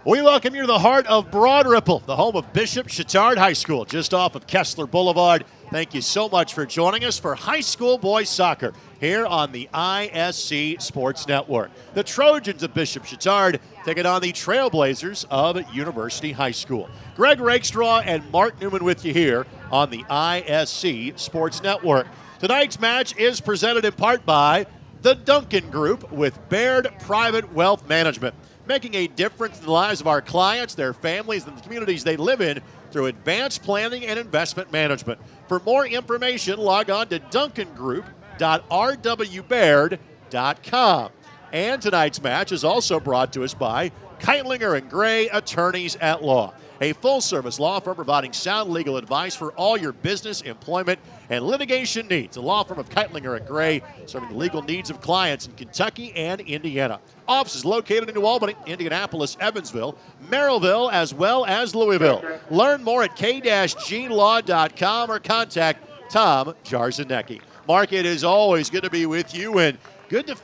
We welcome you to the heart of Broad Ripple, the home of Bishop Chatard High School, just off of Kessler Boulevard. Thank you so much for joining us for high school boys soccer here on the ISC Sports Network. The Trojans of Bishop Chatard taking on the Trailblazers of University High School. Greg Rakestraw and Mark Newman with you here on the ISC Sports Network. Tonight's match is presented in part by the Duncan Group with Baird Private Wealth Management, making a difference in the lives of our clients, their families, and the communities they live in through advanced planning and investment management. For more information, log on to duncangroup.rwbaird.com. And tonight's match is also brought to us by Keitlinger & Gray Attorneys at Law, a full-service law firm providing sound legal advice for all your business, employment, and litigation needs. A law firm of Keitlinger & Gray, serving the legal needs of clients in Kentucky and Indiana. Offices located in New Albany, Indianapolis, Evansville, Merrillville, as well as Louisville. Learn more at k-glaw.com or contact Tom Jarzanecki. Mark, it is always good to be with you, and good to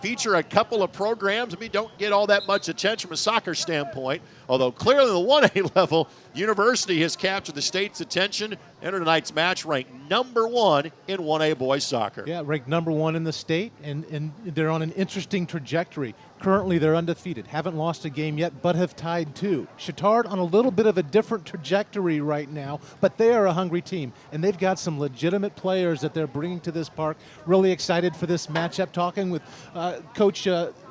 feature a couple of programs. Don't get all that much attention from a soccer standpoint, although clearly the 1A level, University has captured the state's attention. Enter tonight's match ranked number 1 in 1A boys soccer. Yeah, ranked number 1 in the state, and they're on an interesting trajectory. Currently, they're undefeated, haven't lost a game yet, but have tied 2. Chatard on a little bit of a different trajectory right now, but they are a hungry team, and they've got some legitimate players that they're bringing to this park. Really excited for this matchup. Talking with Coach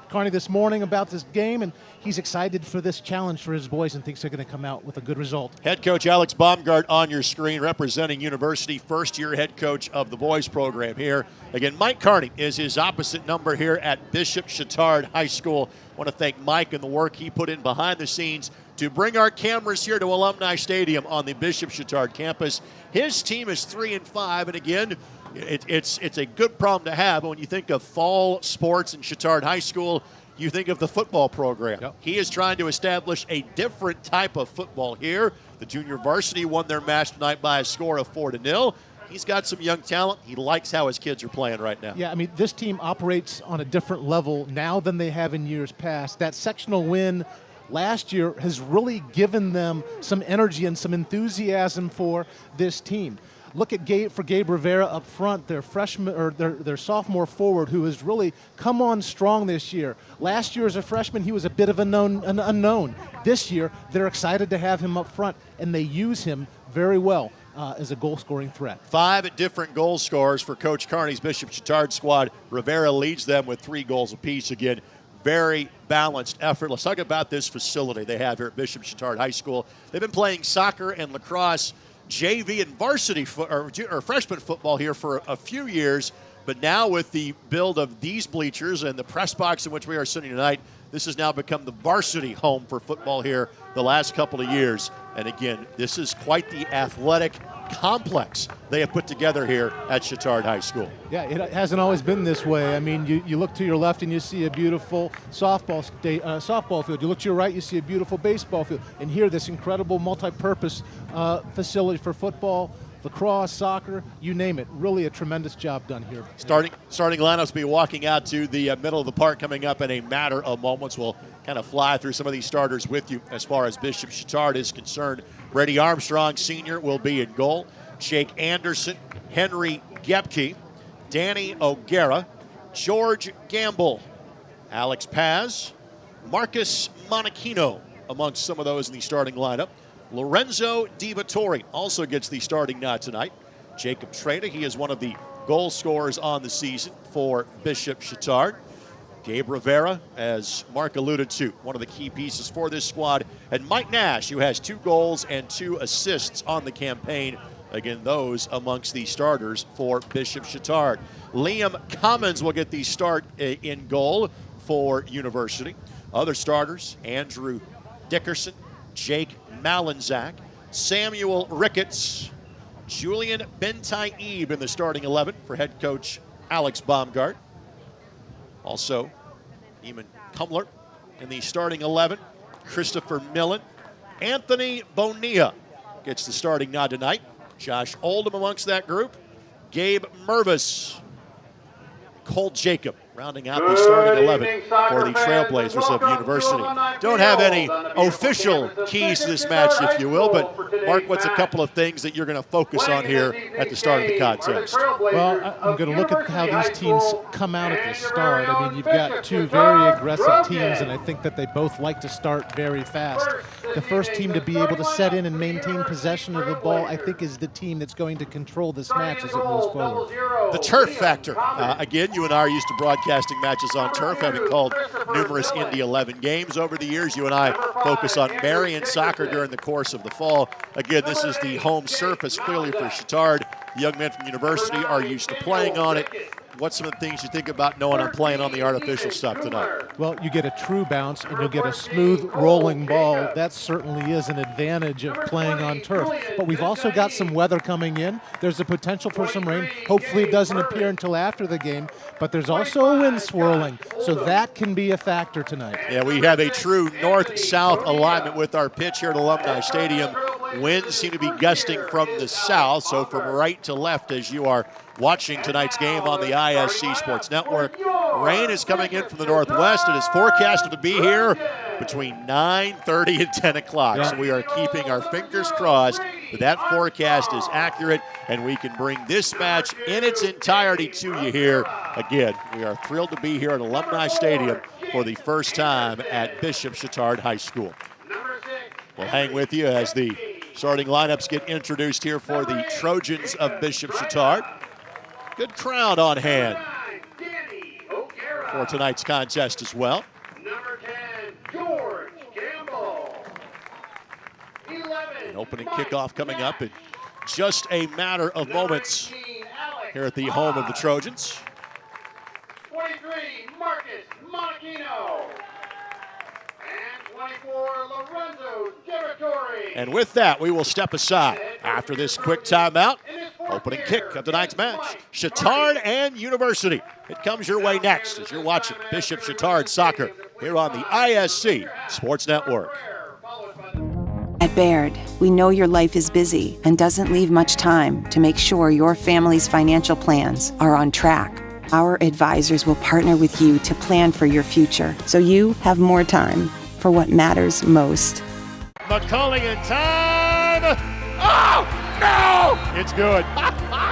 Carney this morning about this game, and he's excited for this challenge for his boys and thinks they're going to come out with a good result. Head coach Alex Baumgart on your screen, representing University, first-year head coach of the boys program here. Again, Mike Carney is his opposite number here at Bishop Chatard High School. I want to thank Mike and the work he put in behind the scenes to bring our cameras here to Alumni Stadium on the Bishop Chatard campus. His team is 3-5, and again, it's a good problem to have. But when you think of fall sports in Chatard High School, you think of the football program. Yep. He is trying to establish a different type of football here. The junior varsity won their match tonight by a score of 4-0. He's got some young talent. He likes how his kids are playing right now. Yeah, this team operates on a different level now than they have in years past. That sectional win last year has really given them some energy and some enthusiasm for this team. Look at Gabe Rivera up front, their freshman or their sophomore forward, who has really come on strong this year. Last year as a freshman, he was a bit of an unknown. This year, they're excited to have him up front, and they use him very well as a goal-scoring threat. 5 different goal scorers for Coach Carney's Bishop Chatard squad. Rivera leads them with 3 goals apiece. Again, very balanced effort. Let's talk about this facility they have here at Bishop Chatard High School. They've been playing soccer and lacrosse, JV and varsity or freshman football here for a few years, but now with the build of these bleachers and the press box in which we are sitting tonight, this has now become the varsity home for football here the last couple of years. And again, this is quite the athletic complex they have put together here at Chatard High School. Yeah, it hasn't always been this way. You look to your left and you see a beautiful softball field. You look to your right, you see a beautiful baseball field. And here, this incredible multi-purpose facility for football, lacrosse, soccer, you name it. Really a tremendous job done here. Starting lineups will be walking out to the middle of the park coming up in a matter of moments. We'll kind of fly through some of these starters with you as far as Bishop Chatard is concerned. Brady Armstrong, Sr. will be in goal. Jake Anderson, Henry Gepke, Danny O'Gara, George Gamble, Alex Paz, Marcus Monachino amongst some of those in the starting lineup. Lorenzo DiVittori also gets the starting nod tonight. Jacob Treda, he is one of the goal scorers on the season for Bishop Chatard. Gabe Rivera, as Mark alluded to, one of the key pieces for this squad. And Mike Nash, who has 2 goals and 2 assists on the campaign. Again, those amongst the starters for Bishop Chatard. Liam Commons will get the start in goal for University. Other starters, Andrew Dickerson, Jake Malinzak, Samuel Ricketts, Julian Bentaib in the starting 11 for head coach Alex Baumgart. Also, Eamon Kumler in the starting 11, Christopher Millen. Anthony Bonilla gets the starting nod tonight. Josh Oldham amongst that group. Gabe Mervis, Cole Jacob rounding out the starting 11 for the Trailblazers of University. Don't have any official keys to this match, if you will, but Mark, what's a couple of things that you're going to focus on here at the start of the contest? Well, I'm going to look at how these teams come out at the start. I mean, you've got two very aggressive teams, and I think that they both like to start very fast. The first team to be able to set in and maintain possession of the ball, I think, is the team that's going to control this match as it moves forward. The turf factor. Again, you and I are used to broadcasting matches on turf, having called numerous Indy 11 games over the years. You and I focus on Marion soccer during the course of the fall. Again, this is the home surface clearly for Chatard. The young men from University are used to playing on it. What's some of the things you think about knowing I'm playing on the artificial stuff tonight? Well, you get a true bounce and you'll get a smooth rolling ball. That certainly is an advantage of playing on turf. But we've also got some weather coming in. There's a potential for some rain. Hopefully it doesn't appear until after the game. But there's also a wind swirling, so that can be a factor tonight. Yeah, we have a true north-south alignment with our pitch here at Alumni Stadium. Winds seem to be gusting from the south, so from right to left as you are watching tonight's game on the ISC Sports Network. Rain is coming in from the northwest. It is forecasted to be here between 9:30 and 10 o'clock. So we are keeping our fingers crossed that that forecast is accurate and we can bring this match in its entirety to you here. Again, we are thrilled to be here at Alumni Stadium for the first time at Bishop Chatard High School. We'll hang with you as the starting lineups get introduced here for the Trojans of Bishop Chatard. Good crowd on hand for tonight's contest as well. Number 10, George Gamble. 11, An opening kickoff coming up in just a matter of moments here at the home of the Trojans. 23, Marcus Monachino. And 24, Lorenzo Geratori. And with that, we will step aside after this quick timeout. Opening kick of tonight's match, Chatard and University. It comes your way next as you're watching Bishop Chatard Soccer here on the ISC Sports Network. At Baird, we know your life is busy and doesn't leave much time to make sure your family's financial plans are on track. Our advisors will partner with you to plan for your future so you have more time for what matters most. McCulling in time. Oh, no! It's good.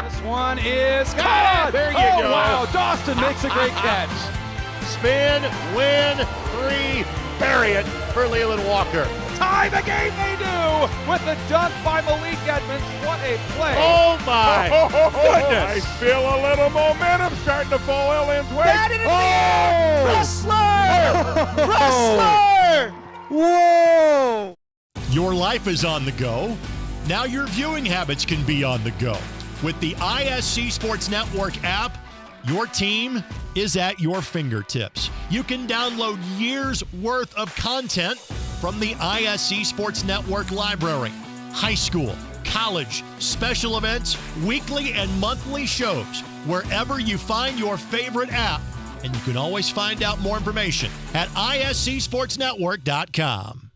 This one is caught! There you go. go. Wow, Dawson makes a great catch. Spin, win, three, bury it for Leland Walker. Tie the game they do with the dunk by Malik Edmonds. What a play. Oh my I goodness. feel a little momentum starting to fall Ellen's way. That is Wrestler! Wrestler! Whoa! Your life is on the go. Now your viewing habits can be on the go. With the ISC Sports Network app, your team is at your fingertips. You can download years' worth of content from the ISC Sports Network library. High school, college, special events, weekly and monthly shows, wherever you find your favorite app. And you can always find out more information at iscsportsnetwork.com.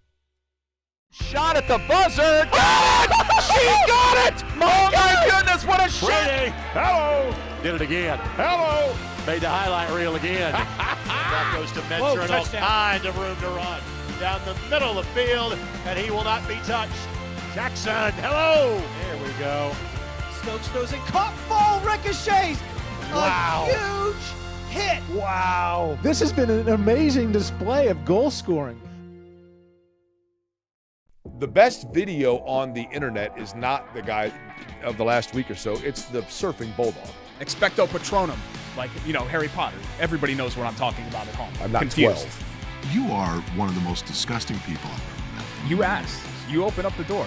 Shot at the buzzer. She got it! Oh my goodness, what a shot! Brady. Hello! Did it again. Hello! Made the highlight reel again. That goes to Mentor and all kinds of room to run. Down the middle of the field, and he will not be touched. Jackson, hello! There we go. Stokes throws it, caught, ball ricochets. Wow. A huge hit. Wow. This has been an amazing display of goal scoring. The best video on the internet is not the guy of the last week or so. It's the surfing bulldog. Expecto Patronum, like, Harry Potter. Everybody knows what I'm talking about at home. I'm not confused. 12. You are one of the most disgusting people I've ever met. You asked. You open up the door.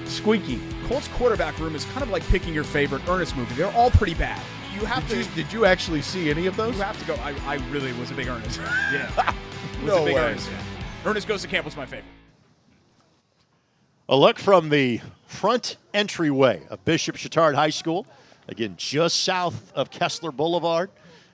Squeaky. Colts quarterback room is kind of like picking your favorite Ernest movie. They're all pretty bad. You have Did you actually see any of those? You have to go. I really was a big Ernest. Yeah. No way. Ernest fan. Ernest Goes to Camp was my favorite. A look from the front entryway of Bishop Chatard High School. Again, just south of Kessler Boulevard.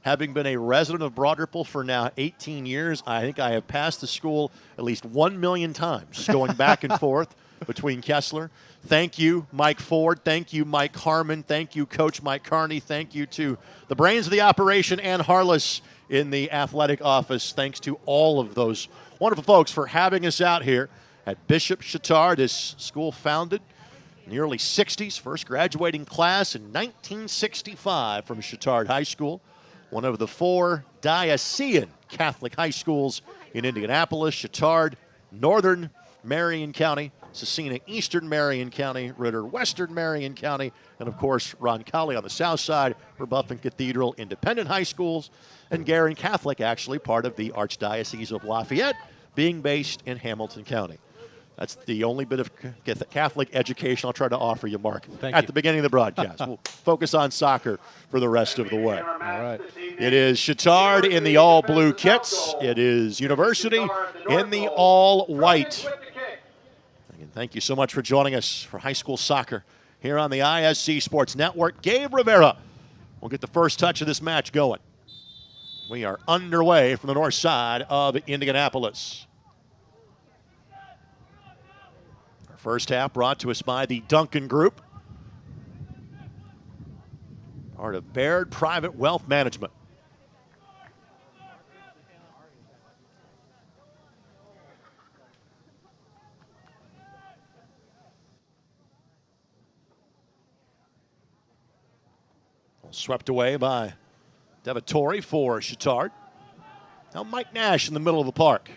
Having been a resident of Broad Ripple for now 18 years, I think I have passed the school at least 1 million times, going back and forth between Kessler. Thank you, Mike Ford. Thank you, Mike Harmon. Thank you, Coach Mike Carney. Thank you to the brains of the operation, Ann Harless, in the athletic office. Thanks to all of those wonderful folks for having us out here at Bishop Chatard. This school founded in the early 60s, first graduating class in 1965 from Chatard High School, one of the 4 diocesan Catholic high schools in Indianapolis: Chatard, Northern Marion County, Cecina, Eastern Marion County, Ritter, Western Marion County, and of course Roncalli on the south side, Rebuffin Cathedral Independent High Schools, and Guerin Catholic, actually part of the Archdiocese of Lafayette, being based in Hamilton County. That's the only bit of Catholic education I'll try to offer you, Mark, at the beginning of the broadcast. We'll focus on soccer for the rest of the way. All right. It is Chatard in the all-blue kits. It is University in the all-white. Again, thank you so much for joining us for high school soccer here on the ISC Sports Network. Gabe Rivera will get the first touch of this match going. We are underway from the north side of Indianapolis. Our first half brought to us by the Duncan Group, part of Baird Private Wealth Management. Swept away by Devatore for Chatard. Now Mike Nash in the middle of the park.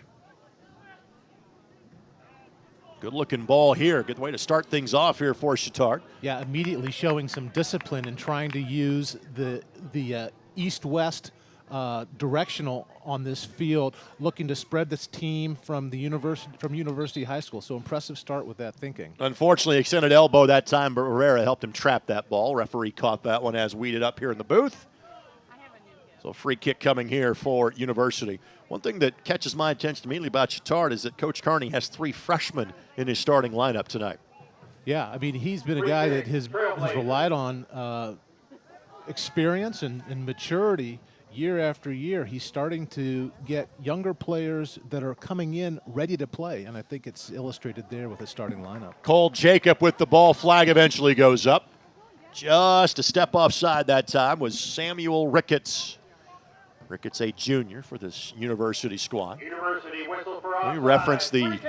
Good looking ball here. Good way to start things off here for Chatard. Yeah, immediately showing some discipline and trying to use the east-west directional on this field, looking to spread this team from University High School. So impressive start with that thinking. Unfortunately, extended elbow that time, but Herrera helped him trap that ball. Referee caught that one as weeded up here in the booth. So free kick coming here for University. One thing that catches my attention immediately about Chatard is that Coach Carney has 3 freshmen in his starting lineup tonight. Yeah, I mean, he's been a guy that has relied on experience and maturity year after year. He's starting to get younger players that are coming in ready to play, and I think it's illustrated there with his starting lineup. Cole Jacob with the ball. Flag eventually goes up. Just a step offside that time was Samuel Ricketts. Ricketts, a junior for this University squad. We referenced the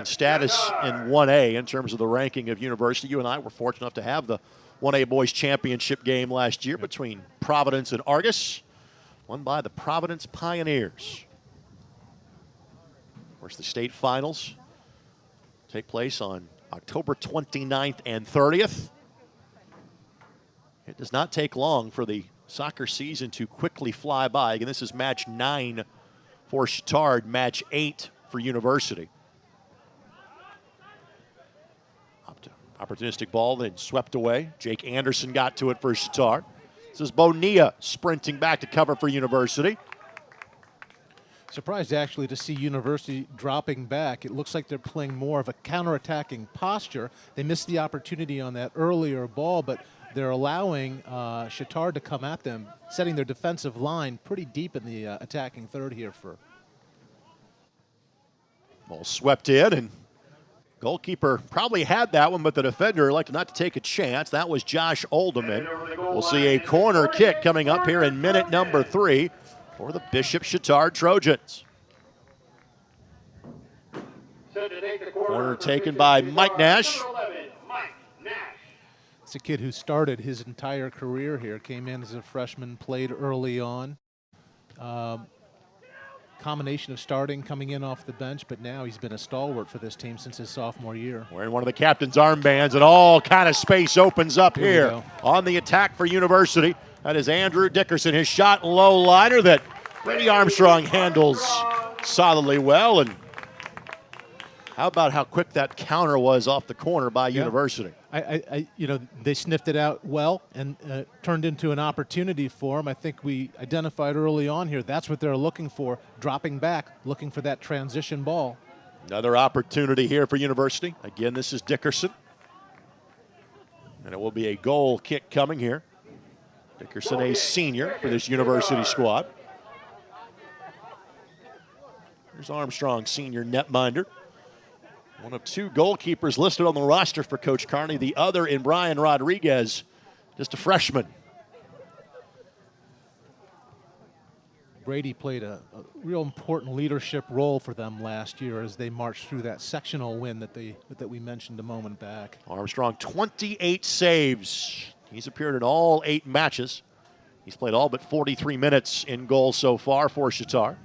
status in 1A in terms of the ranking of University. You and I were fortunate enough to have the 1A Boys Championship game last year between Providence and Argus, won by the Providence Pioneers. Of course, the state finals take place on October 29th and 30th. It does not take long for the soccer season to quickly fly by. Again, this is match 9 for Chatard, match 8 for University. Opportunistic ball, then swept away. Jake Anderson got to it for Chatard. This is Bonilla sprinting back to cover for University. Surprised actually to see University dropping back. It looks like they're playing more of a counterattacking posture. They missed the opportunity on that earlier ball, but they're allowing Chatard to come at them, setting their defensive line pretty deep in the attacking third here. Ball swept in, and goalkeeper probably had that one, but the defender elected not to take a chance. That was Josh Olderman. We'll see a corner kick coming up here in minute number 3 for the Bishop Chatard Trojans. Corner taken by Mike Nash. It's a kid who started his entire career here, came in as a freshman, played early on. Combination of starting, coming in off the bench, but now he's been a stalwart for this team since his sophomore year. Wearing one of the captain's armbands, and all kind of space opens up here on the attack for University. That is Andrew Dickerson, his shot low liner that Brady Armstrong handles solidly well. And how about how quick that counter was off the corner by University? They sniffed it out well and turned into an opportunity for them. I think we identified early on here that's what they're looking for, dropping back, looking for that transition ball. Another opportunity here for University. Again, this is Dickerson. And it will be a goal kick coming here. Dickerson, a senior for this University squad. Here's Armstrong, senior netminder. One of 2 goalkeepers listed on the roster for Coach Carney. The other in Brian Rodriguez, just a freshman. Brady played a real important leadership role for them last year as they marched through that sectional win that we mentioned a moment back. Armstrong, 28 saves. He's appeared in all 8 matches. He's played all but 43 minutes in goal so far for Chatard.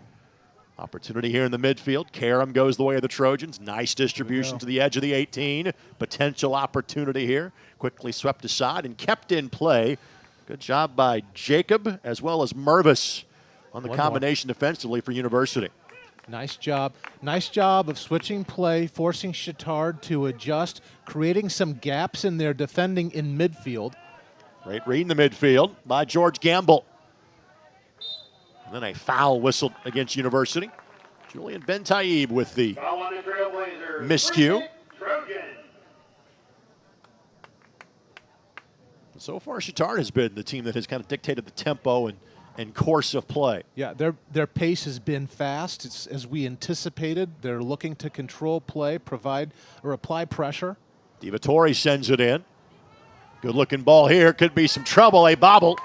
Opportunity here in the midfield. Karam goes the way of the Trojans. Nice distribution to the edge of the 18. Potential opportunity here. Quickly swept aside and kept in play. Good job by Jacob as well as Mervis on the combination defensively for University. Nice job. Nice job of switching play, forcing Chatard to adjust, creating some gaps in their defending in midfield. Great read in the midfield by George Gamble. And then a foul whistled against University. Julian Bentaib with the miscue. So far, Chatard has been the team that has kind of dictated the tempo and course of play. Yeah, their pace has been fast. It's as we anticipated. They're looking to control play, provide or apply pressure. DiVittori sends it in. Good-looking ball here. Could be some trouble. A bobble.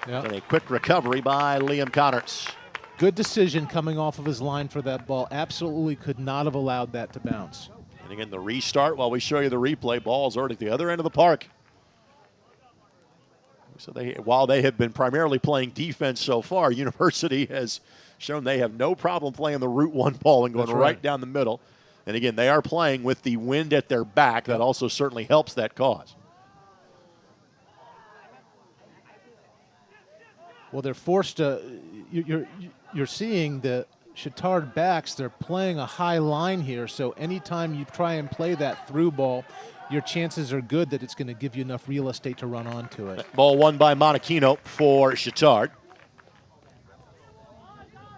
Yep. And a quick recovery by Liam Connors. Good decision coming off of his line for that ball. Absolutely could not have allowed that to bounce. And again, the restart while we show you the replay. Ball's already at the other end of the park. So while they have been primarily playing defense so far, University has shown they have no problem playing the Route 1 ball and going right down the middle. And again, they are playing with the wind at their back. That also certainly helps that cause. Well, they're forced to. You're seeing the Chatard backs. They're playing a high line here. So anytime you try and play that through ball, your chances are good that it's going to give you enough real estate to run onto it. Ball won by Monachino for Chatard.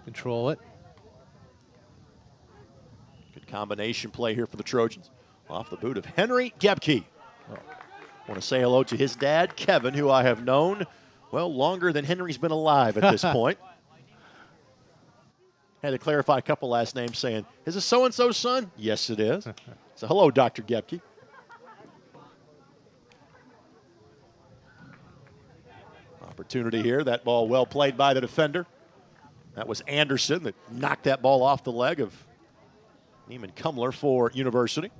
Control it. Good combination play here for the Trojans. Off the boot of Henry Gebke. Want to say hello to his dad, Kevin, who I have known, well, longer than Henry's been alive at this point. Had to clarify a couple last names saying, is this so-and-so's son? Yes, it is. So hello, Dr. Gebke. Opportunity here. That ball well played by the defender. That was Anderson that knocked that ball off the leg of Neiman Kumler for University.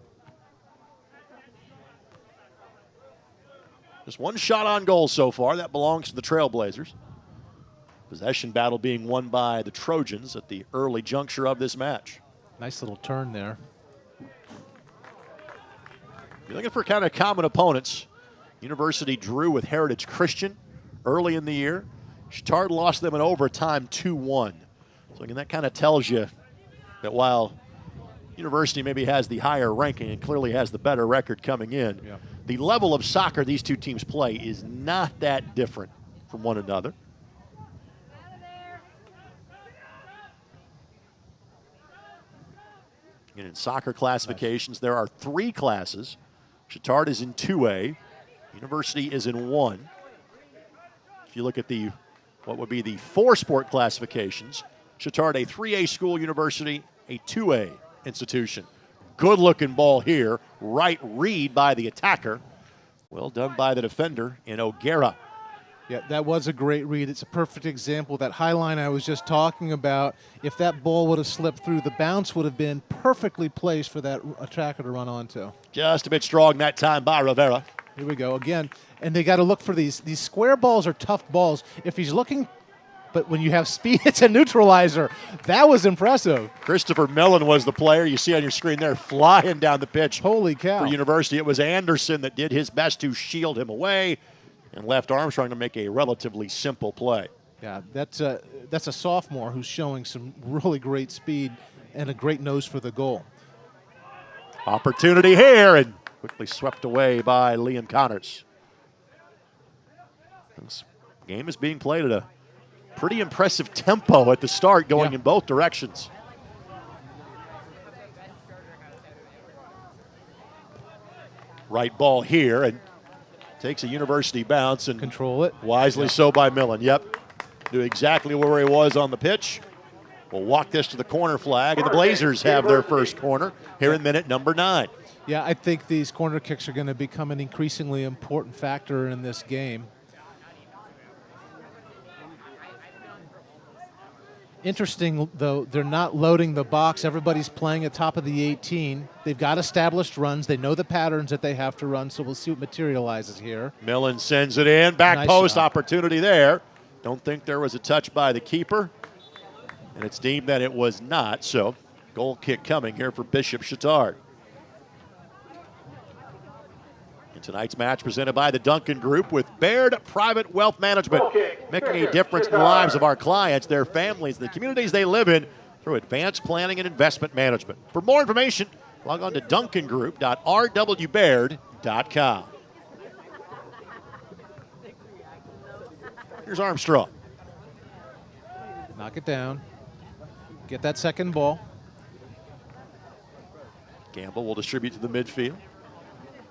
Just one shot on goal so far. That belongs to the Trailblazers. Possession battle being won by the Trojans at the early juncture of this match. Nice little turn there. You're looking for kind of common opponents. University drew with Heritage Christian early in the year. Chatard lost them in overtime 2-1. So again, that kind of tells you that while University maybe has the higher ranking and clearly has the better record coming in, the level of soccer these two teams play is not that different from one another. And in soccer classifications, there are 3 classes. Chatard is in 2A. University is in 1. If you look at what would be the 4-sport classifications, Chatard a 3A school, University a 2A institution. Good-looking ball here. Right read by the attacker. Well done by the defender in O'Gara. Yeah, that was a great read. It's a perfect example. That high line I was just talking about, if that ball would have slipped through, the bounce would have been perfectly placed for that attacker to run onto. Just a bit strong that time by Rivera. Here we go again. And they got to look for these. These square balls are tough balls. If he's looking, but when you have speed, it's a neutralizer. That was impressive. Christopher Millen was the player you see on your screen there flying down the pitch. Holy cow. For University, it was Anderson that did his best to shield him away and left Armstrong to make a relatively simple play. Yeah, that's a sophomore who's showing some really great speed and a great nose for the goal. Opportunity here, and quickly swept away by Liam Connors. This game is being played at a pretty impressive tempo at the start, going in both directions. Right ball here, and Takes a university bounce and control it. Wisely so by Millen. Yep. Knew exactly where he was on the pitch. We'll walk this to the corner flag, and the Blazers have their first corner here in minute number 9. Yeah, I think these corner kicks are going to become an increasingly important factor in this game. Interesting, though, they're not loading the box. Everybody's playing at top of the 18. They've got established runs. They know the patterns that they have to run, so we'll see what materializes here. Millen sends it in. Back Nice post shot. opportunity there. Don't think there was a touch by the keeper. And it's deemed that it was not, so goal kick coming here for Bishop Chatard. In tonight's match presented by the Duncan Group with Baird Private Wealth Management, making a difference in the lives of our clients, their families, the communities they live in through advanced planning and investment management. For more information, log on to duncangroup.rwbaird.com. Here's Armstrong. Knock it down. Get that second ball. Gamble will distribute to the midfield.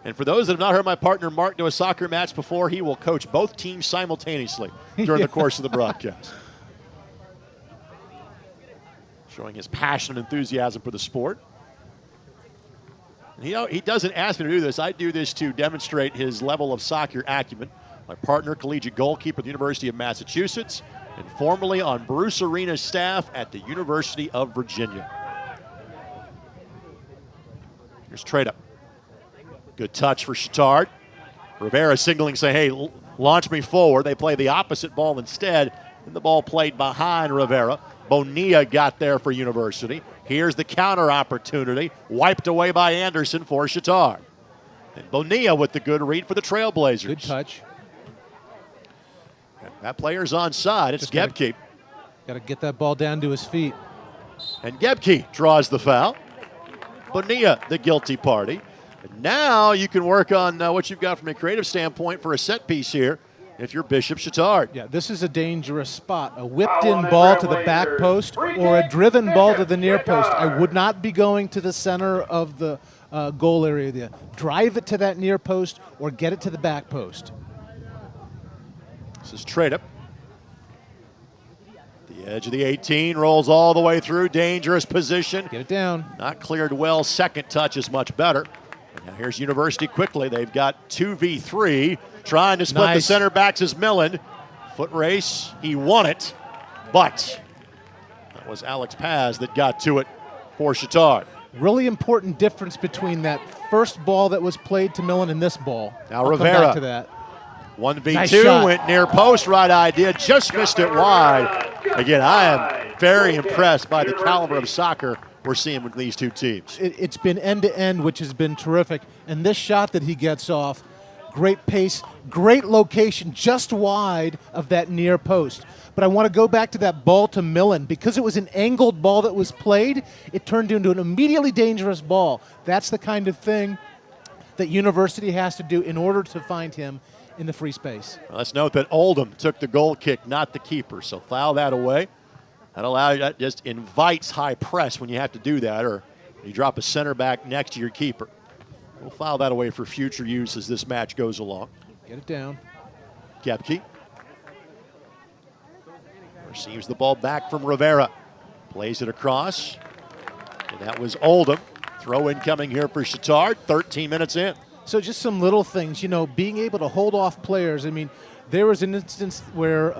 And for those that have not heard my partner Mark do a soccer match before, he will coach both teams simultaneously during the course of the broadcast. Showing his passion and enthusiasm for the sport. And he doesn't ask me to do this. I do this to demonstrate his level of soccer acumen. My partner, collegiate goalkeeper at the University of Massachusetts, and formerly on Bruce Arena's staff at the University of Virginia. Here's trade up. Good touch for Chatard. Rivera signaling, saying, hey, launch me forward. They play the opposite ball instead, and the ball played behind Rivera. Bonilla got there for University. Here's the counter opportunity, wiped away by Anderson for Chatard. And Bonilla with the good read for the Trailblazers. Good touch. That player's onside. It's Gebke. Got to get that ball down to his feet. And Gebke draws the foul. Bonilla, the guilty party. And now you can work on what you've got from a creative standpoint for a set piece here if you're Bishop Chatard. Yeah, this is a dangerous spot. A whipped-in ball to the back post or a driven ball to the near post. I would not be going to the center of the goal area there. Drive it to that near post or get it to the back post. This is trade up. The edge of the 18 rolls all the way through. Dangerous position. Get it down. Not cleared well. Second touch is much better. And now here's University quickly. They've got 2v3. Trying to split the center backs is Millen. Foot race. He won it. But that was Alex Paz that got to it for Chatard. Really important difference between that first ball that was played to Millen and this ball. Now I'll Rivera. come back to that. 1v2 Nice went near post, right idea, just missed it wide. Again, I am very impressed by the caliber of soccer we're seeing with these two teams. It's been end-to-end, which has been terrific. And this shot that he gets off, great pace, great location, just wide of that near post. But I want to go back to that ball to Millen. Because it was an angled ball that was played, it turned into an immediately dangerous ball. That's the kind of thing that University has to do in order to find him in the free space. Well, let's note that Oldham took the goal kick, not the keeper, so foul that away. That just invites high press when you have to do that, or you drop a center back next to your keeper. We'll foul that away for future use as this match goes along. Get it down. Gebke receives the ball back from Rivera. Plays it across, and that was Oldham. Throw in coming here for Chatard, 13 minutes in. So just some little things, being able to hold off players. I mean, there was an instance where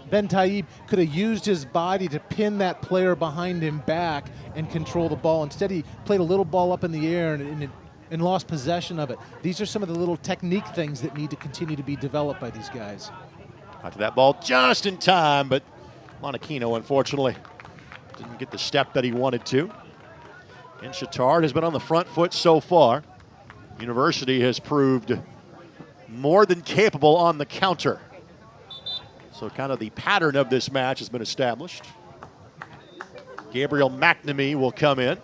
Ben Taib could have used his body to pin that player behind him back and control the ball. Instead, he played a little ball up in the air and lost possession of it. These are some of the little technique things that need to continue to be developed by these guys. Got to that ball just in time, but Monachino, unfortunately, didn't get the step that he wanted to. And Chatard has been on the front foot so far. University has proved more than capable on the counter. So kind of the pattern of this match has been established. Gabriel McNamee will come in.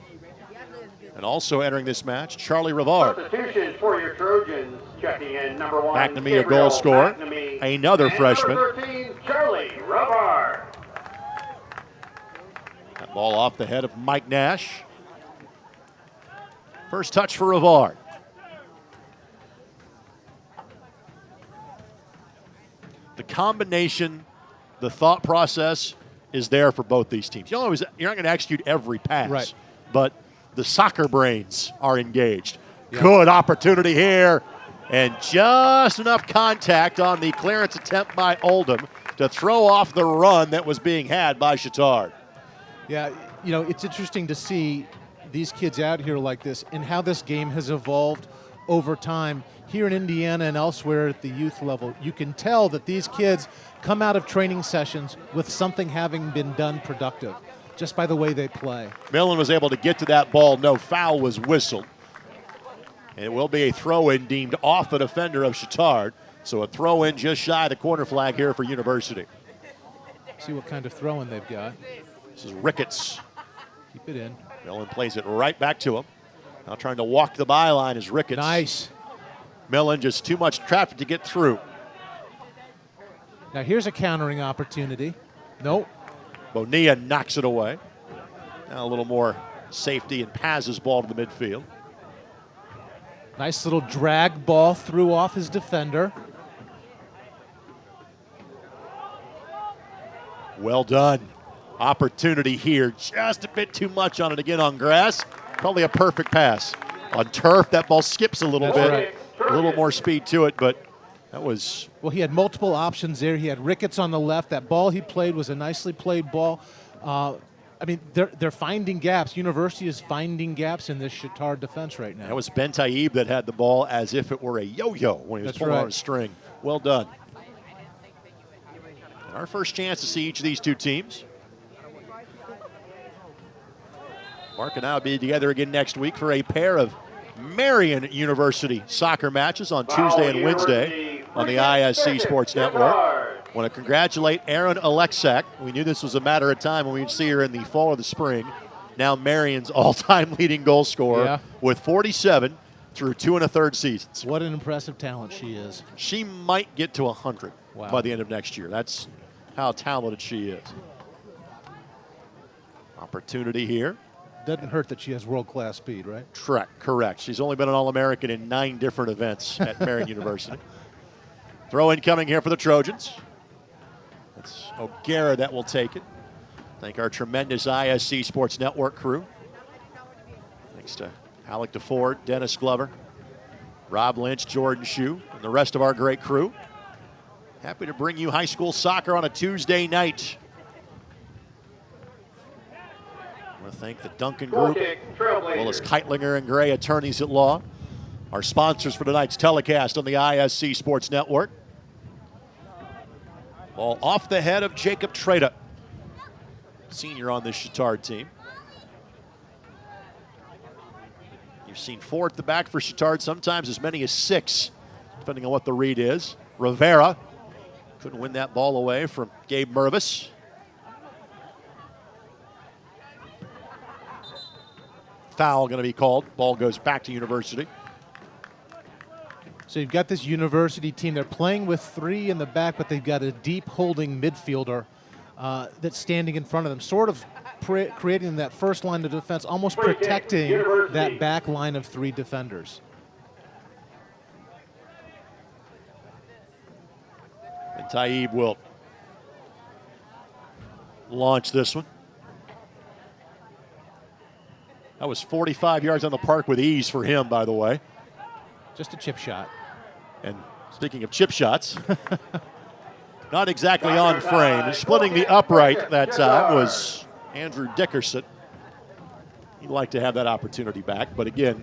And also entering this match, Charlie Rivard. Substitutions for your Trojans, checking in number 1, McNamee, a goal scorer. Another freshman. Number 13, Charlie Rivard. That ball off the head of Mike Nash. First touch for Rivard. combination, the thought process is there for both these teams. You're not going to execute every pass, right, but the soccer brains are engaged. Yep. Good opportunity here, and just enough contact on the clearance attempt by Oldham to throw off the run that was being had by Chatard. Yeah, you know, it's interesting to see these kids out here like this and how this game has evolved over time. Here in Indiana and elsewhere at the youth level, you can tell that these kids come out of training sessions with something having been done productive, just by the way they play. Millen was able to get to that ball. No foul was whistled. And it will be a throw-in deemed off the defender of Chatard. So a throw-in just shy of the corner flag here for University. See what kind of throw-in they've got. This is Ricketts. Keep it in. Millen plays it right back to him. Now trying to walk the byline is Ricketts. Nice. Millen just too much traffic to get through. Now here's a countering opportunity. Nope. Bonilla knocks it away. Now a little more safety and passes ball to the midfield. Nice little drag ball through off his defender. Well done. Opportunity here. Just a bit too much on it again on grass. Probably a perfect pass. On turf, that ball skips a little bit. Right. A little more speed to it, but that was... Well, he had multiple options there. He had Ricketts on the left. That ball he played was a nicely played ball. I mean, they're finding gaps. University is finding gaps in this Chatard defense right now. That was Ben Taib that had the ball as if it were a yo-yo when he was pulling on a string. Well done. Our first chance to see each of these two teams. Mark and I will be together again next week for a pair of Marion University soccer matches on Tuesday and Wednesday on the ISC Sports Network. I want to congratulate Aaron Alexak. We knew this was a matter of time when we'd see her in the fall or the spring. Now Marion's all-time leading goal scorer with 47 through 2 1/3 seasons. What an impressive talent she is. She might get to 100 by the end of next year. That's how talented she is. Opportunity here. Doesn't hurt that she has world-class speed, right? Correct. She's only been an All-American in 9 different events at Marion University. Throw in coming here for the Trojans. That's O'Gara that will take it. Thank our tremendous ISC Sports Network crew. Thanks to Alec DeFord, Dennis Glover, Rob Lynch, Jordan Shue, and the rest of our great crew. Happy to bring you high school soccer on a Tuesday night. I want to thank the Duncan Group, as well as Keitlinger and Gray Attorneys at Law, our sponsors for tonight's telecast on the ISC Sports Network. Ball off the head of Jacob Treda, senior on this Chatard team. You've seen 4 at the back for Chatard, sometimes as many as 6, depending on what the read is. Rivera couldn't win that ball away from Gabe Mervis. Foul going to be called. Ball goes back to University. So you've got this University team. They're playing with 3 in the back, but they've got a deep holding midfielder that's standing in front of them, sort of creating that first line of defense, almost protecting that back line of 3 defenders. And Taib will launch this one. That was 45 yards on the park with ease for him, by the way. Just a chip shot. And speaking of chip shots, not exactly on frame. And splitting the upright that time was Andrew Dickerson. He'd like to have that opportunity back. But again,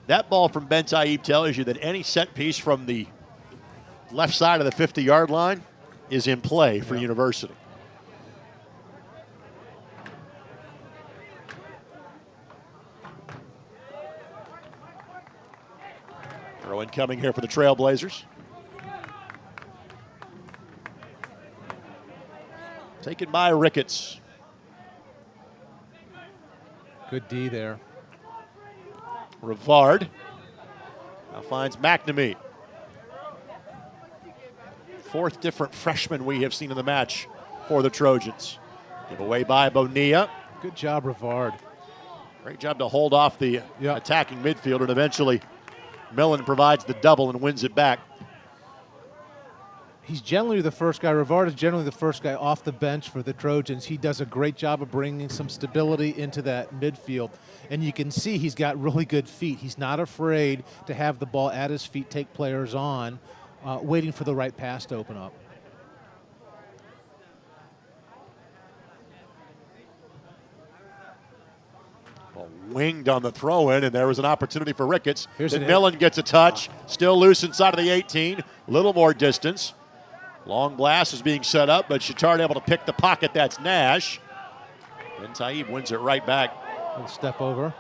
that ball from Ben Taib tells you that any set piece from the left side of the 50-yard line is in play for University. Throw in coming here for the Trailblazers. Taken by Ricketts. Good D there. Rivard now finds McNamee. 4th different freshman we have seen in the match for the Trojans. Give away by Bonilla. Good job, Rivard. Great job to hold off the attacking midfielder, and eventually Millen provides the double and wins it back. He's generally the first guy. Rivard is generally the first guy off the bench for the Trojans. He does a great job of bringing some stability into that midfield. And you can see he's got really good feet. He's not afraid to have the ball at his feet, take players on, waiting for the right pass to open up. Winged on the throw-in, and there was an opportunity for Ricketts. Here's Then Millen gets a touch, still loose inside of the 18, a little more distance. Long blast is being set up, but Chatard able to pick the pocket. That's Nash. And Taib wins it right back. Little step over.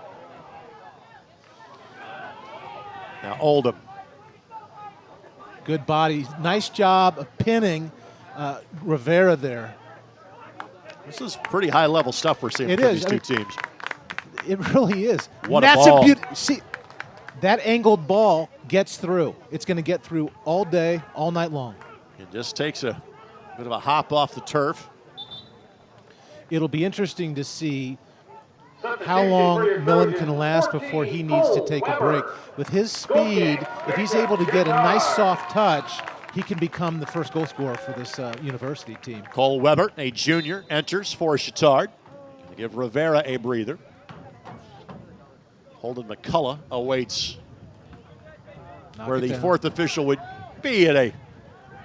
Now Oldham. Good body. Nice job of pinning Rivera there. This is pretty high-level stuff we're seeing It from is. these two teams. It really is. What a That's ball. See, that angled ball gets through. It's going to get through all day, all night long. It just takes a bit of a hop off the turf. It'll be interesting to see how long Millen can last before he needs to take a break. With his speed, if he's able to get a nice soft touch, he can become the first goal scorer for this university team. Cole Weber, a junior, enters for Chatard. Gonna give Rivera a breather. Holden McCullough awaits where the fourth official would be at a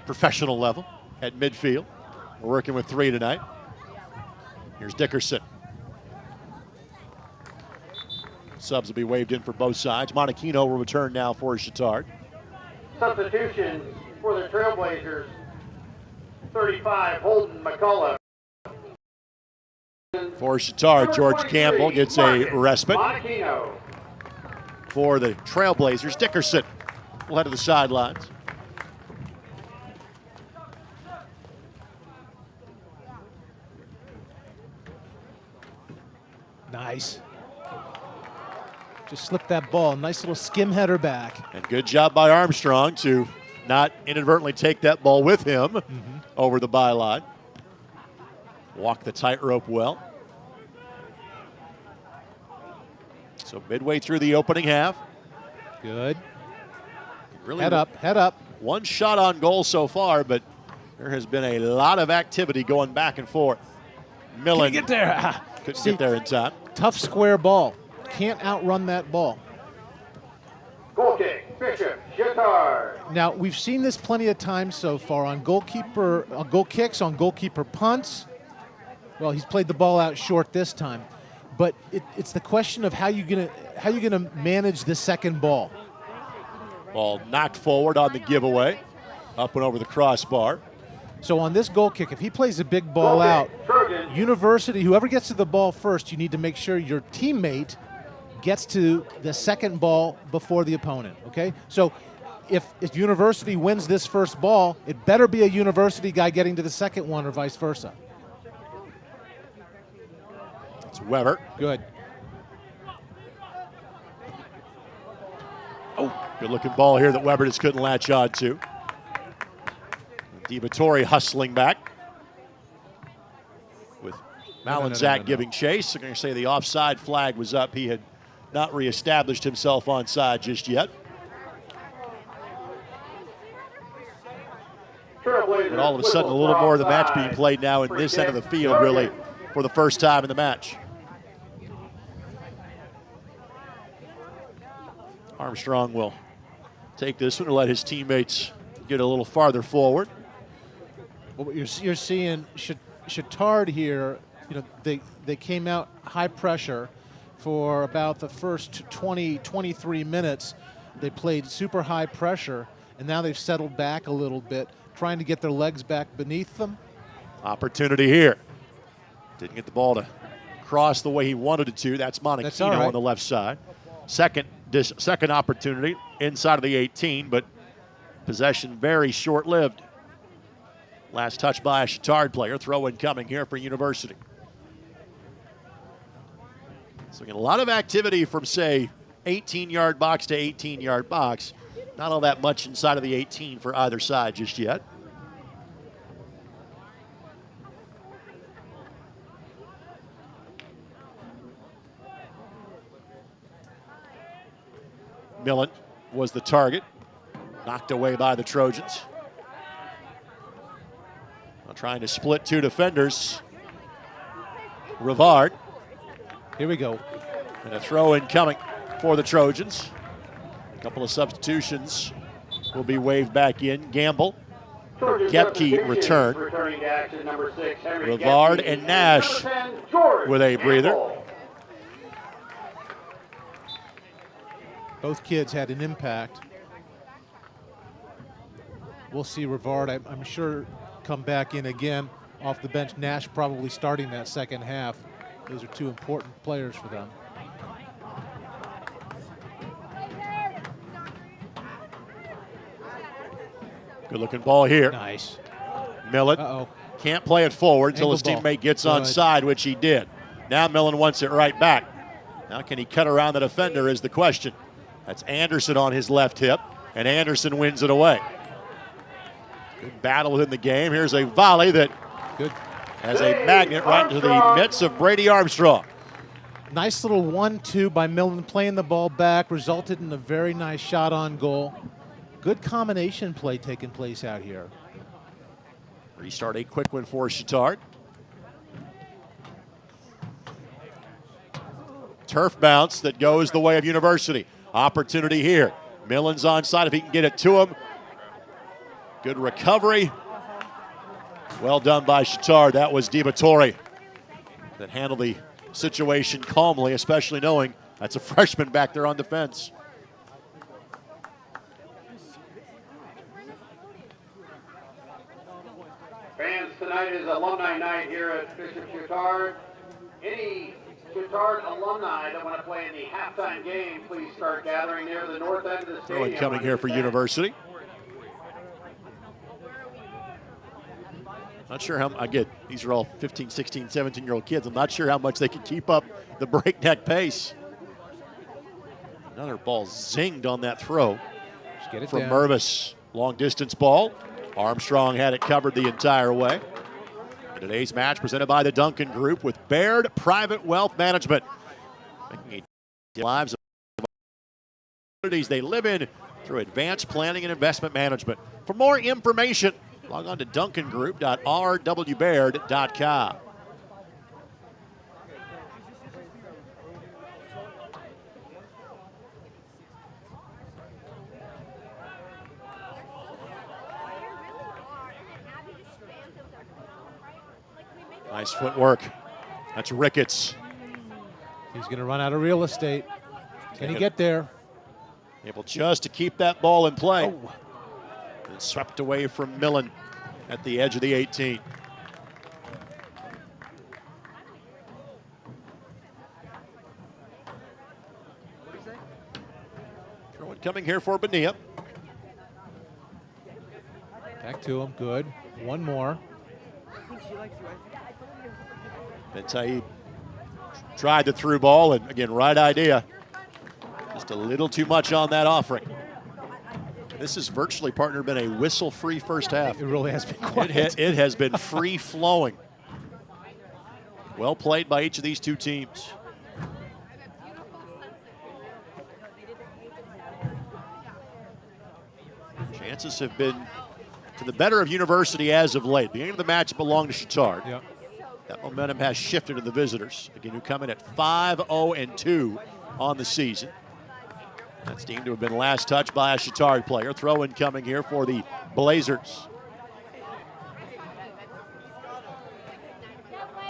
professional level at midfield. We're working with 3 tonight. Here's Dickerson. Subs will be waved in for both sides. Monachino will return now for Chatard. Substitutions for the Trailblazers. 35, Holden McCullough. For Chatard, George Campbell gets a respite. Monachino. For the Trailblazers, Dickerson will head to the sidelines. Nice. Just slipped that ball. Nice little skim header back. And good job by Armstrong to not inadvertently take that ball with him over the byline. Walk the tightrope well. So midway through the opening half. Good. Really head up, head up. One shot on goal so far, but there has been a lot of activity going back and forth. Millen Get there. couldn't get there in time. Tough square ball. Can't outrun that ball. Goal kick, Bishop, Chatard. Now, we've seen this plenty of times so far on goal kicks, on goalkeeper punts. Well, he's played the ball out short this time. But it's the question of how you gonna manage the second ball. Ball knocked forward on the giveaway, up and over the crossbar. So on this goal kick, if he plays a big ball out, University, whoever gets to the ball first, you need to make sure your teammate gets to the second ball before the opponent, okay? So if University wins this first ball, it better be a University guy getting to the second one or vice versa. It's Weber. Good. Oh, good looking ball here that Weber just couldn't latch on to. DiVittori hustling back with Malinzak giving chase. I'm going to say the offside flag was up. He had not reestablished himself onside just yet. But all of a sudden, a little more of the match being played now in this end of the field, really, for the first time in the match. Armstrong will take this one and let his teammates get a little farther forward. Well, you're seeing Chatard here. You know, they came out high pressure for about the first 23 minutes. They played super high pressure, and now they've settled back a little bit, trying to get their legs back beneath them. Opportunity here. Didn't get the ball to cross the way he wanted it to. That's Monachino right. on the left side. Second opportunity inside of the 18, but possession very short-lived. Last touch by a Chatard player. Throw-in coming here for University. So again, a lot of activity from, say, 18-yard box to 18-yard box. Not all that much inside of the 18 for either side just yet. Millen was the target. Knocked away by the Trojans. trying to split two defenders. Rivard. Here we go. And a throw in coming for the Trojans. A couple of substitutions will be waved back in. Gamble. Gepke return. Rivard and Nash with a breather. Both kids had an impact. We'll see Rivard, I'm sure, come back in again off the bench. Nash probably starting that second half. Those are two important players for them. Good looking ball here. Nice. Millen can't play it forward until his Ankle ball. teammate gets onside, which he did. Now Millen wants it right back. Now can he cut around the defender is the question. That's Anderson on his left hip, and Anderson wins it away. Good battle within the game. Here's a volley that has a magnet right into the mitts of Brady Armstrong. Nice little 1-2 by Millen, playing the ball back, resulted in a very nice shot on goal. Good combination play taking place out here. Restart a quick one for Chatard. Turf bounce that goes the way of University. Opportunity here. Millen's onside if he can get it to him. Good recovery. Well done by Chatard. That was DiVittore that handled the situation calmly, especially knowing that's a freshman back there on defense. Fans, tonight is alumni night here at Bishop Chatard. Any Chatard alumni that want to play in the halftime game, please start gathering near the north end of the stadium. Coming here for University. Not sure how, I get, these are all 15, 16, 17-year-old kids. I'm not sure how much they can keep up the breakneck pace. Another ball zinged on that throw from Mervis. Long distance ball. Armstrong had it covered the entire way. Today's match presented by the Duncan Group with Baird Private Wealth Management. Making a lives of communities they live in through advanced planning and investment management. For more information, log on to duncangroup.rwbaird.com. Nice footwork. That's Ricketts. He's going to run out of real estate. Can he get there? Able just to keep that ball in play. Oh. And swept away from Millen at the edge of the 18. Throw it coming here for Bonilla. Back to him. Good. One more. Bentaib tried the through ball, and again, right idea. Just a little too much on that offering. This has virtually, partner, been a whistle-free first half. It really has been quiet. It has been free-flowing. Well played by each of these two teams. Chances have been to the better of University as of late. The beginning of the match belonged to Chatard. Yep. That momentum has shifted to the visitors. Again, who come in at 5-0-2 on the season. That's deemed to have been last touch by a Chatard player. Throw in coming here for the Blazers.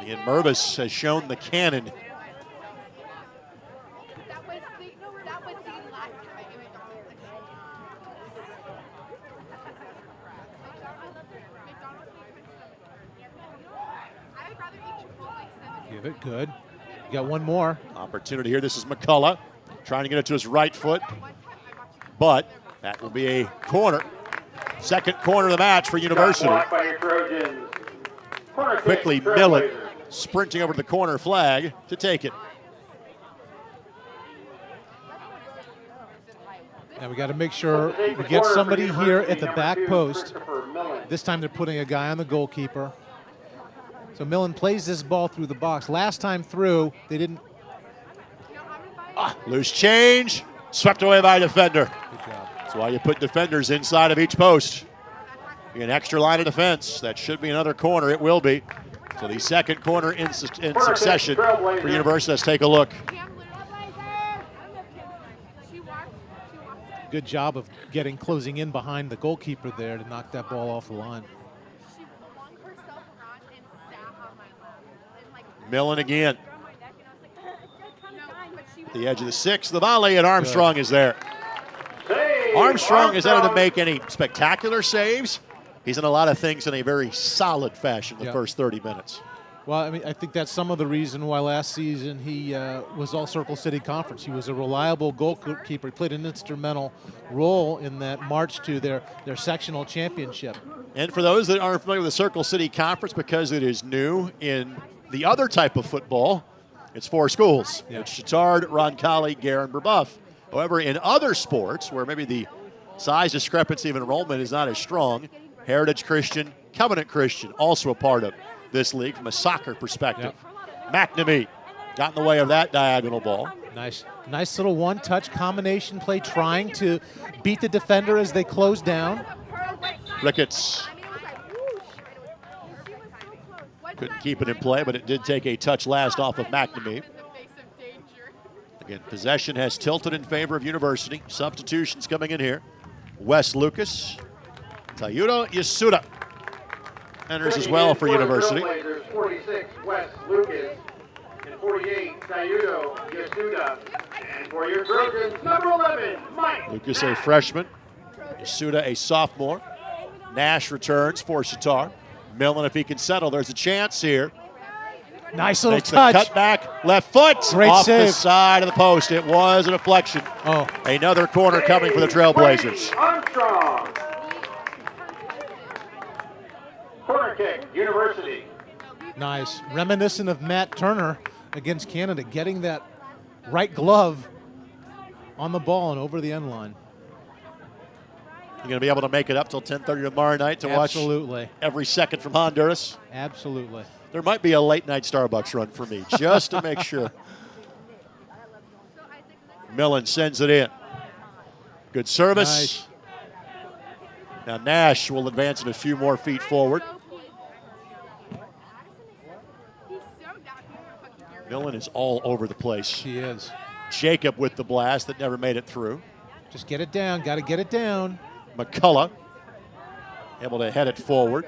Ian Mervis has shown the cannon. Give it good. You got one more. Opportunity here. This is McCullough trying to get it to his right foot, but that will be a corner. Second corner of the match for University. Quickly, Millen sprinting over to the corner flag to take it. Now we got to make sure we get somebody here at the back post. This time they're putting a guy on the goalkeeper. So Millen plays this ball through the box. Last time through, they didn't. Loose change, swept away by a defender. Good job. That's why you put defenders inside of each post. An extra line of defense. That should be another corner. It will be. So the second corner in succession for University. Let's take a look. Good job of closing in behind the goalkeeper there to knock that ball off the line. Millen again. At the edge of the 6, the volley, and Armstrong is there. Armstrong is able to make any spectacular saves. He's done a lot of things in a very solid fashion the first 30 minutes. Well, I mean, I think that's some of the reason why last season he was all Circle City Conference. He was a reliable goalkeeper. He played an instrumental role in that march to their sectional championship. And for those that aren't familiar with the Circle City Conference, because it is new in the other type of football, it's 4 schools. Yeah. It's Chatard, Roncalli, Gare, and Brebeuf. However, in other sports where maybe the size discrepancy of enrollment is not as strong, Heritage Christian, Covenant Christian, also a part of this league from a soccer perspective. McNamee got in the way of that diagonal ball. Nice little one-touch combination play, trying to beat the defender as they close down. Ricketts couldn't keep it in play, but it did take a touch last off of McNamee. Again, possession has tilted in favor of University. Substitutions coming in here. Wes Lucas, Tayuto Yasuda enters as well for University. Trailblazers, 46, Wes Lucas, and 48, Tayuto Yasuda. And for your Trojans, number 11, Mike Lucas, a freshman. Yasuda, a sophomore. Nash returns for Chatard. Millen, if he can settle, there's a chance here. Nice little Makes touch. the cut back, left foot, Great off save. the side of the post. It was a deflection. Oh, Another corner coming for the Trailblazers. Armstrong. Corner kick, University. nice. Reminiscent of Matt Turner against Canada, getting that right glove on the ball and over the end line. You're going to be able to make it up till 10:30 tomorrow night to watch every second from Honduras. Absolutely. There might be a late night Starbucks run for me just to make sure. Millen sends it in. Good service. Nice. Now Nash will advance it a few more feet forward. Millen is all over the place. He is. Jacob with the blast that never made it through. Just get it down. Got to get it down. McCullough able to head it forward.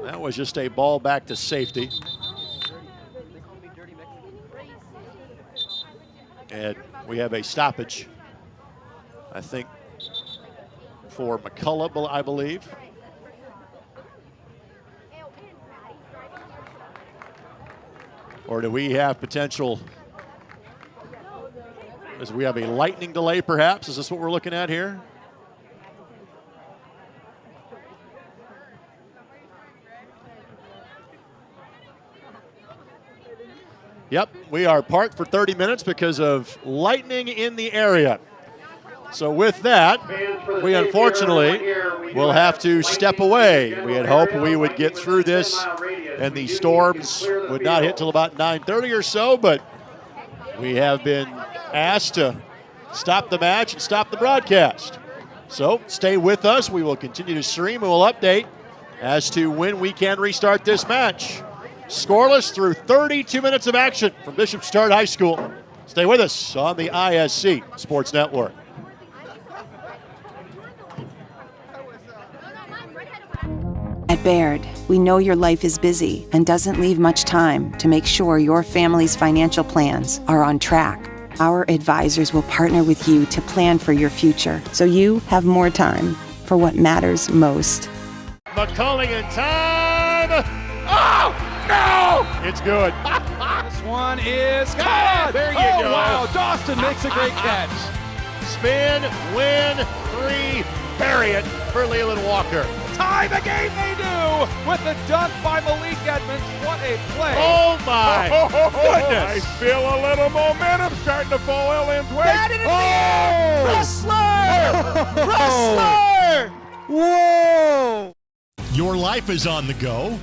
That was just a ball back to safety. And we have a stoppage, I think, for McCullough, I believe. Or do we have potential? As we have a lightning delay, perhaps? Is this what we're looking at here? Yep, we are parked for 30 minutes because of lightning in the area. So with that, we unfortunately will have to step away. We had hoped we would get through this and the storms would not hit till about 9:30 or so, but we have been asked to stop the match and stop the broadcast. So stay with us. We will continue to stream and we'll update as to when we can restart this match. Scoreless through 32 minutes of action from Bishop Chatard High School. Stay with us on the ISC Sports Network. At Baird, we know your life is busy and doesn't leave much time to make sure your family's financial plans are on track. Our advisors will partner with you to plan for your future so you have more time for what matters most. McCullough in time. Oh, no! It's good. This one is caught. There you go. go. Wow, Dawson makes a great catch. Spin, win, 3, bury it for Leland Walker. Tie the game they do with the dunk by Malik Edmonds. What a play. Oh my I goodness. feel a little momentum starting to fall Ellen's way. Wrestler! Wrestler! Whoa! Your life is on the go.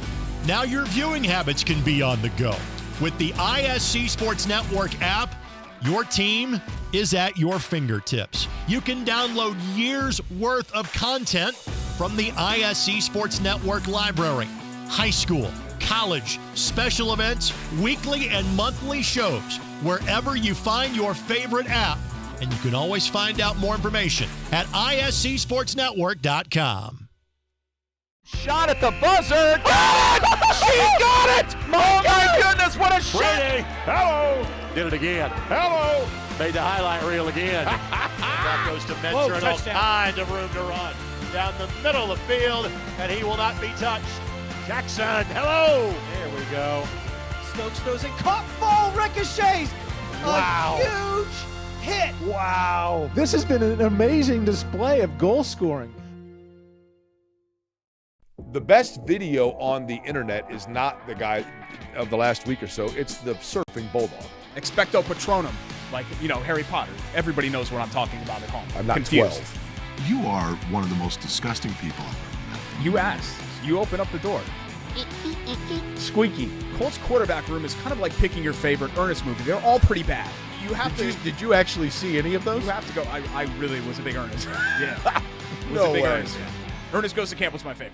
Now your viewing habits can be on the go. With the ISC Sports Network app, your team is at your fingertips. You can download years worth of content from the ISC Sports Network library. High school, college, special events, weekly and monthly shows, wherever you find your favorite app. And you can always find out more information at iscsportsnetwork.com. Shot at the buzzer. Got it! She got it! Oh my goodness, what a shot! Brady, hello! Did it again. Hello! Made the highlight reel again. That goes to Mentor and all kind of room to run. Down the middle of the field, and he will not be touched. Jackson, hello! There we go. Stokes throws it, caught, ball ricochets. Wow. A huge hit. Wow. This has been an amazing display of goal scoring. The best video on the internet is not the guy of the last week or so. It's the surfing bulldog. Expecto Patronum, like, Harry Potter. Everybody knows what I'm talking about at home. I'm not confused. 12. You are one of the most disgusting people I've ever met. You asked. You open up the door. Squeaky. Colts quarterback room is kind of like picking your favorite Ernest movie. They're all pretty bad. You have Did you actually see any of those? You have to go. I really was a big Ernest. Yeah. No way. Ernest fan. Ernest Goes to Camp was my favorite.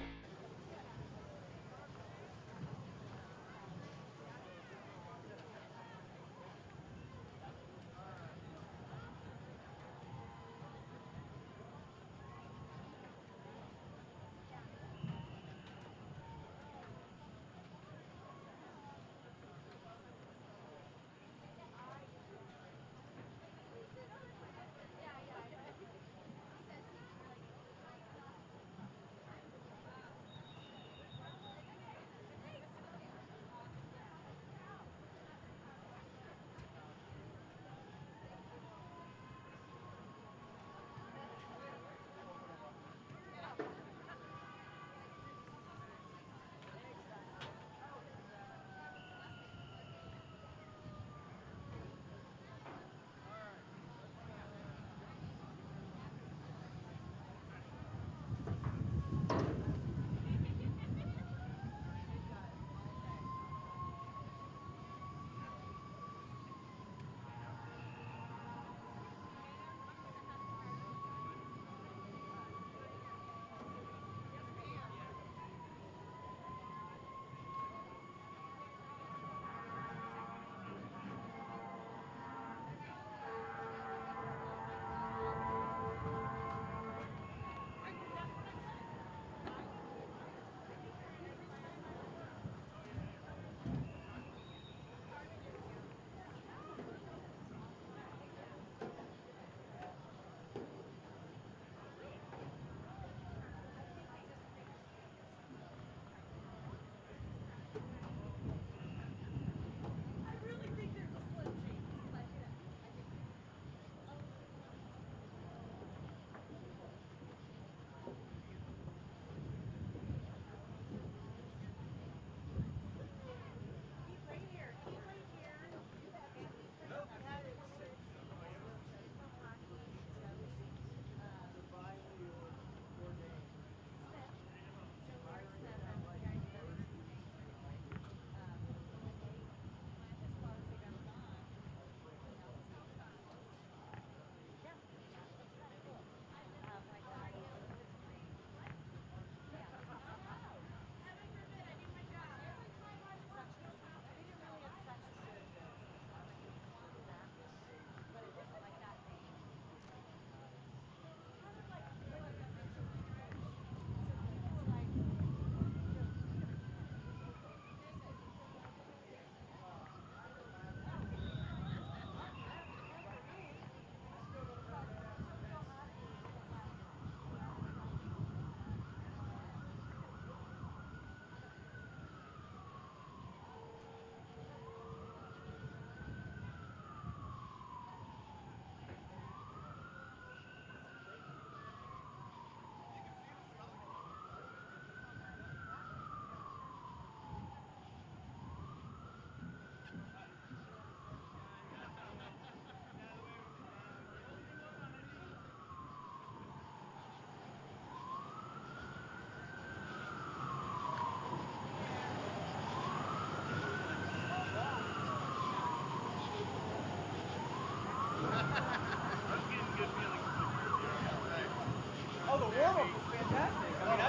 Oh, the warm-up was fantastic. I mean,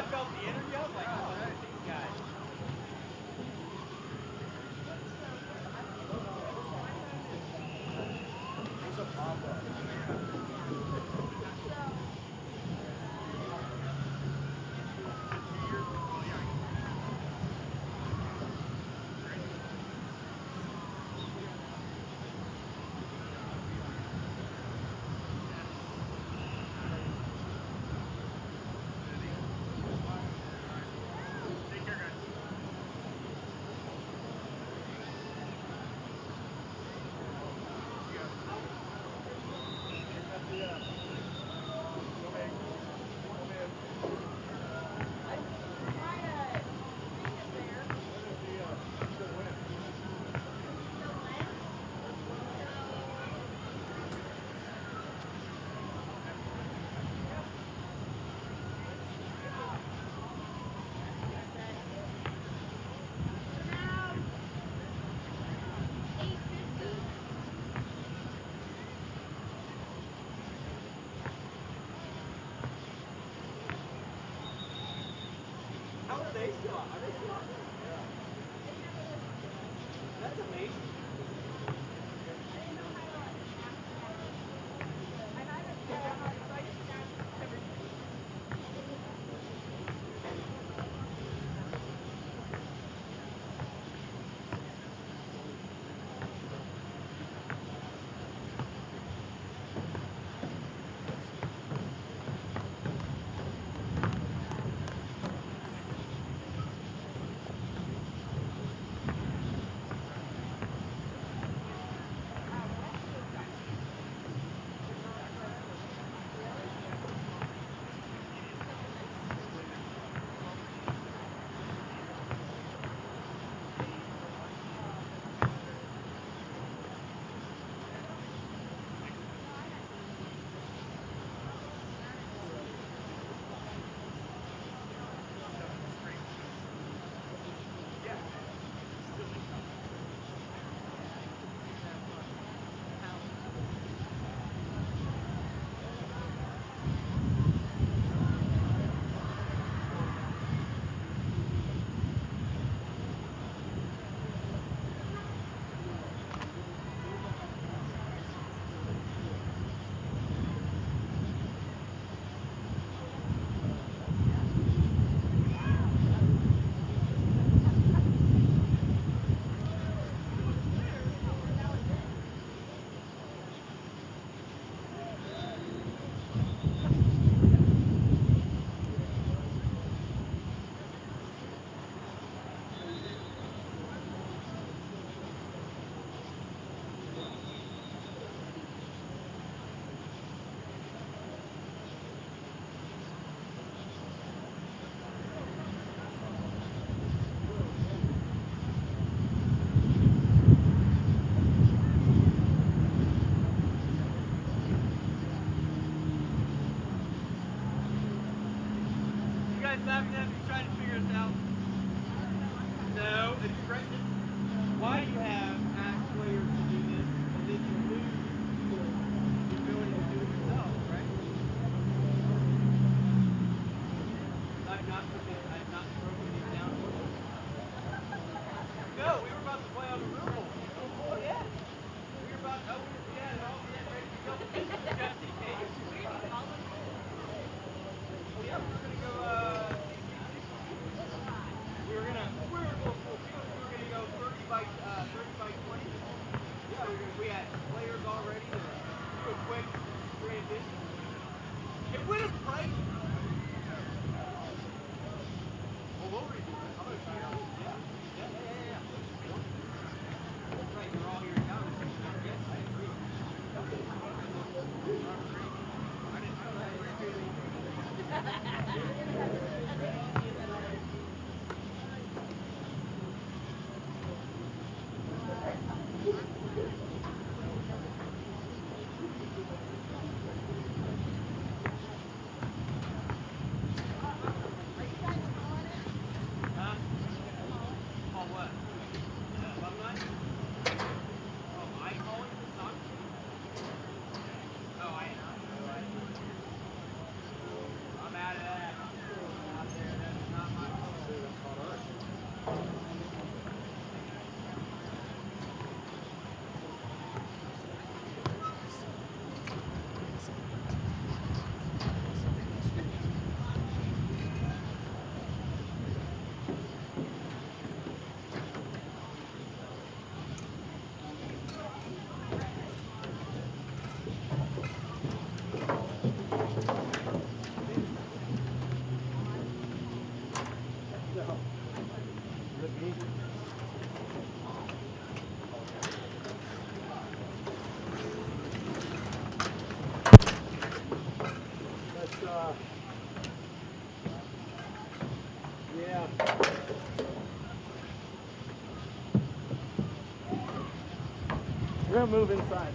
We're gonna move inside.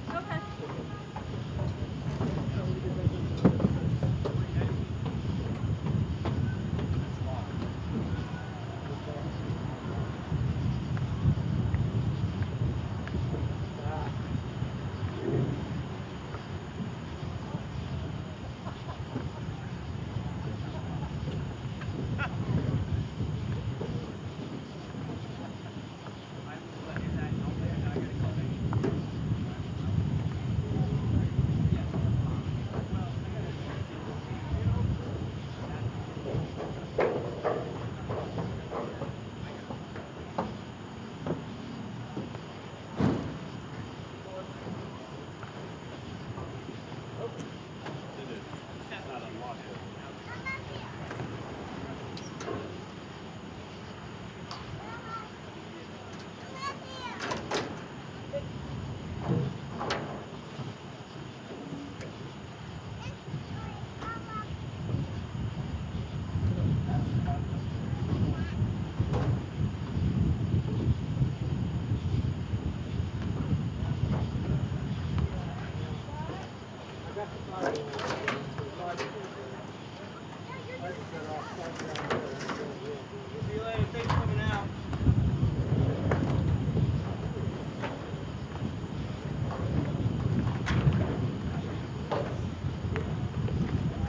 Okay.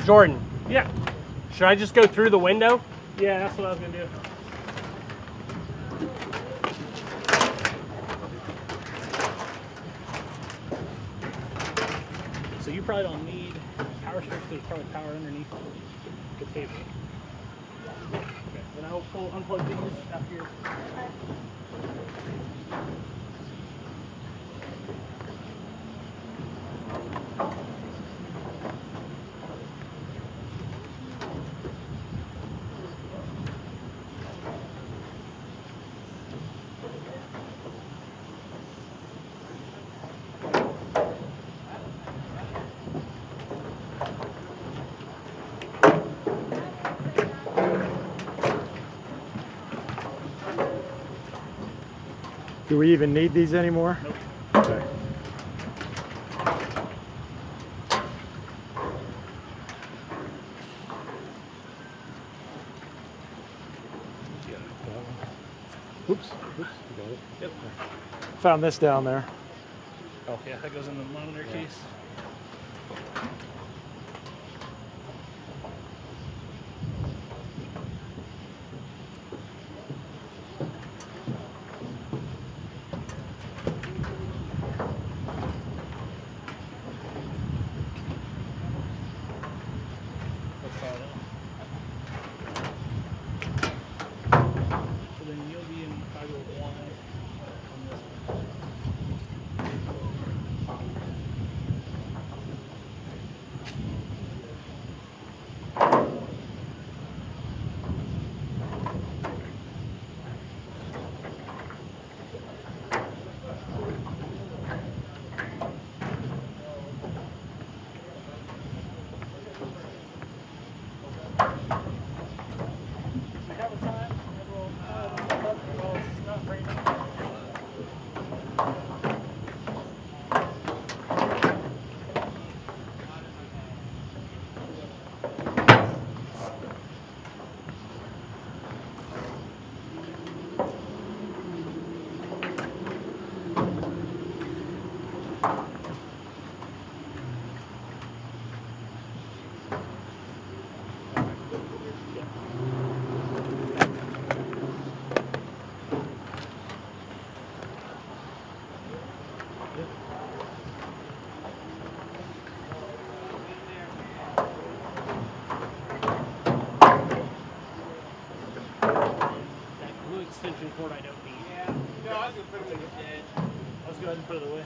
Jordan. Yeah. Should I just go through the window? Yeah, that's what I was gonna do. So you probably don't need power strips. There's probably power underneath the table. Okay. Then I will unplug these after your. Do we even need these anymore? Nope. Okay. Oops. You got it. Yep. Found this down there. Oh yeah, that goes in the monitor case. So then you'll be in 501 on this one. We have a time. Well, it's not raining. That blue extension cord I don't need. Yeah. No, I was gonna put it away. Let's go ahead and put it away.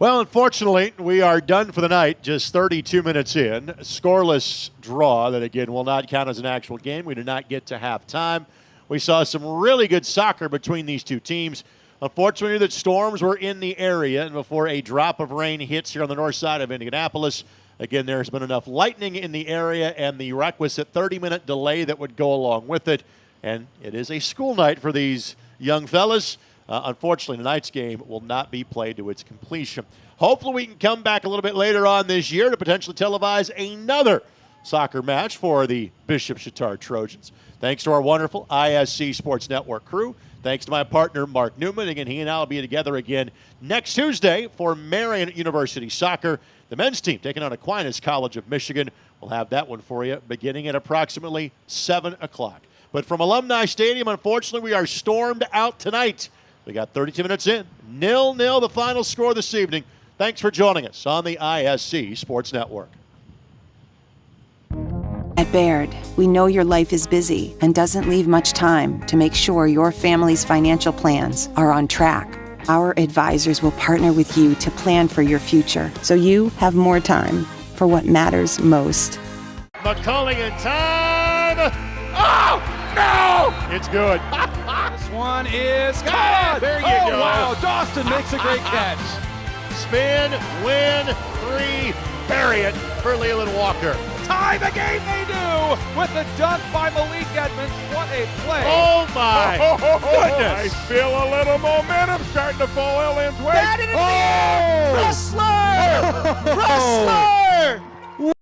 Well, unfortunately, we are done for the night, just 32 minutes in. Scoreless draw that, again, will not count as an actual game. We did not get to halftime. We saw some really good soccer between these two teams. Unfortunately, the storms were in the area, and before a drop of rain hits here on the north side of Indianapolis, again, there's been enough lightning in the area and the requisite 30-minute delay that would go along with it. And it is a school night for these young fellas. Unfortunately, tonight's game will not be played to its completion. Hopefully, we can come back a little bit later on this year to potentially televise another soccer match for the Bishop Chatard Trojans. Thanks to our wonderful ISC Sports Network crew. Thanks to my partner, Mark Newman. Again, he and I will be together again next Tuesday for Marian University Soccer. The men's team taking on Aquinas College of Michigan. We'll have that one for you beginning at approximately 7 o'clock. But from Alumni Stadium, unfortunately, we are stormed out tonight. We got 32 minutes in. 0-0 the final score this evening. Thanks for joining us on the ISC Sports Network. At Baird, we know your life is busy and doesn't leave much time to make sure your family's financial plans are on track. Our advisors will partner with you to plan for your future so you have more time for what matters most. McCulling in time. Oh, no! It's good. This one is caught. There you go. go. Wow, Dawson makes a great catch. Spin, win, 3, bury it for Leland Walker. Tie the game they do with the dunk by Malik Edmonds. What a play. Oh, my goodness. I feel a little momentum starting to fall Ellen's way. Wrestler! Wrestler!